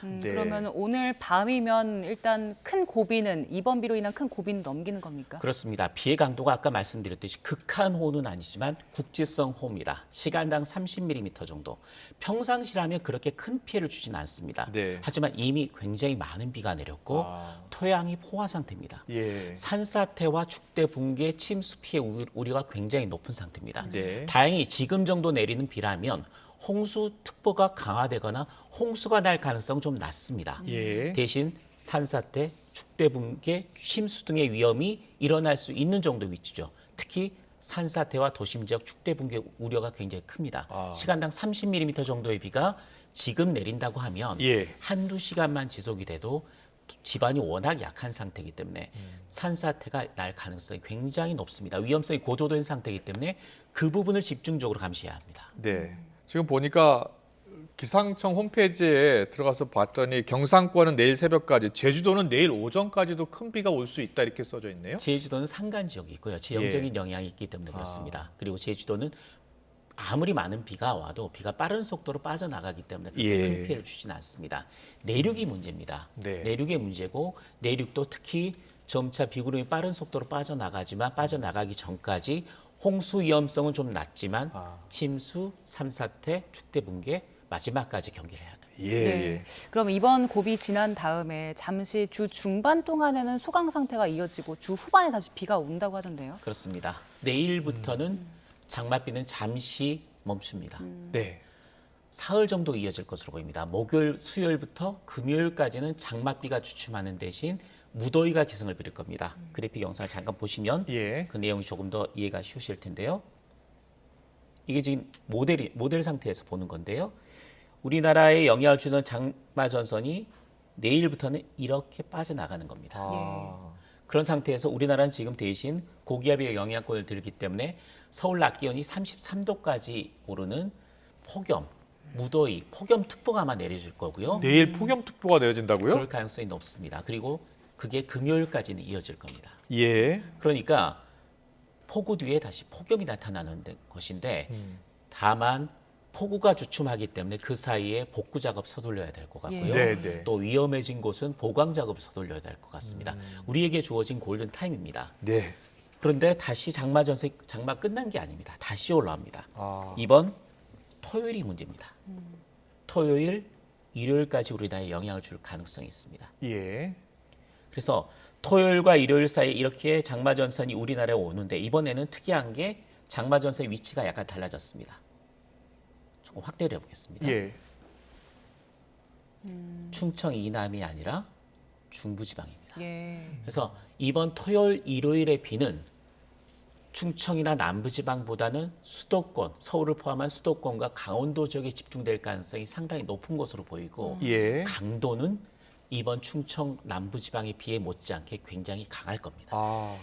네. 그러면 오늘 밤이면 일단 큰 고비는 이번 비로 인한 큰 고비는 넘기는 겁니까? 그렇습니다. 피해 강도가 아까 말씀드렸듯이 극한호우는 아니지만 국지성 호우입니다. 시간당 30mm 정도. 평상시라면 그렇게 큰 피해를 주진 않습니다. 네. 하지만 이미 굉장히 많은 비가 내렸고 토양이 포화 상태입니다. 예. 산사태와 축대 붕괴, 침수 피해 우려가 굉장히 높은 상태입니다. 네. 다행히 지금 정도 내리는 비라면 홍수특보가 강화되거나 홍수가 날 가능성은 좀 낮습니다. 예. 대신 산사태, 축대 붕괴, 침수 등의 위험이 일어날 수 있는 정도 위치죠. 특히 산사태와 도심 지역 축대 붕괴 우려가 굉장히 큽니다. 시간당 30mm 정도의 비가 지금 내린다고 하면 예. 한두 시간만 지속이 돼도 지반이 워낙 약한 상태이기 때문에 산사태가 날 가능성이 굉장히 높습니다. 위험성이 고조된 상태이기 때문에 그 부분을 집중적으로 감시해야 합니다. 네. 지금 보니까 기상청 홈페이지에 들어가서 봤더니 경상권은 내일 새벽까지, 제주도는 내일 오전까지도 큰 비가 올 수 있다 이렇게 써져 있네요. 제주도는 산간 지역이고요. 지형적인 영향이 있기 때문에 그렇습니다. 그리고 제주도는 아무리 많은 비가 와도 비가 빠른 속도로 빠져나가기 때문에 큰 피해를 주지는 않습니다. 내륙이 문제입니다. 네. 내륙의 문제고 내륙도 특히 점차 비구름이 빠른 속도로 빠져나가지만 빠져나가기 전까지 홍수 위험성은 좀 낮지만 침수, 산사태, 축대 붕괴 마지막까지 경계를 해야 됩니다. 예. 네. 그럼 이번 고비 지난 다음에 잠시 주 중반 동안에는 소강 상태가 이어지고 주 후반에 다시 비가 온다고 하던데요. 그렇습니다. 내일부터는 장맛비는 잠시 멈춥니다. 네. 사흘 정도 이어질 것으로 보입니다. 목요일, 수요일부터 금요일까지는 장맛비가 주춤하는 대신 무더위가 기승을 부릴 겁니다. 그래픽 영상을 잠깐 보시면 예. 그 내용이 조금 더 이해가 쉬우실 텐데요. 이게 지금 모델 상태에서 보는 건데요. 우리나라에 영향을 주는 장마 전선이 내일부터는 이렇게 빠져나가는 겁니다. 그런 상태에서 우리나라는 지금 대신 고기압의 영향권을 들기 때문에 서울 낮 기온이 33도까지 오르는 폭염, 무더위, 폭염특보가 아마 내려질 거고요. 내일 폭염특보가 내려진다고요? 그럴 가능성이 높습니다. 그리고 그게 금요일까지는 이어질 겁니다. 예. 그러니까 폭우 뒤에 다시 폭염이 나타나는 것인데 다만 폭우가 주춤하기 때문에 그 사이에 복구 작업 서둘러야 될 것 같고요. 네, 네. 또 위험해진 곳은 보강 작업 서둘러야 될 것 같습니다. 우리에게 주어진 골든 타임입니다. 네. 그런데 다시 장마 끝난 게 아닙니다. 다시 올라옵니다. 이번 토요일이 문제입니다. 토요일, 일요일까지 우리나라에 영향을 줄 가능성이 있습니다. 예. 그래서 토요일과 일요일 사이에 이렇게 장마 전선이 우리나라에 오는데 이번에는 특이한 게 장마 전선의 위치가 약간 달라졌습니다. 조금 확대를 해보겠습니다. 예. 충청 이남이 아니라 중부지방입니다. 예. 그래서 이번 토요일, 일요일의 비는 충청이나 남부지방보다는 수도권, 서울을 포함한 수도권과 강원도 지역에 집중될 가능성이 상당히 높은 것으로 보이고 예. 강도는 이번 충청 남부지방의 비에 못지않게 굉장히 강할 겁니다.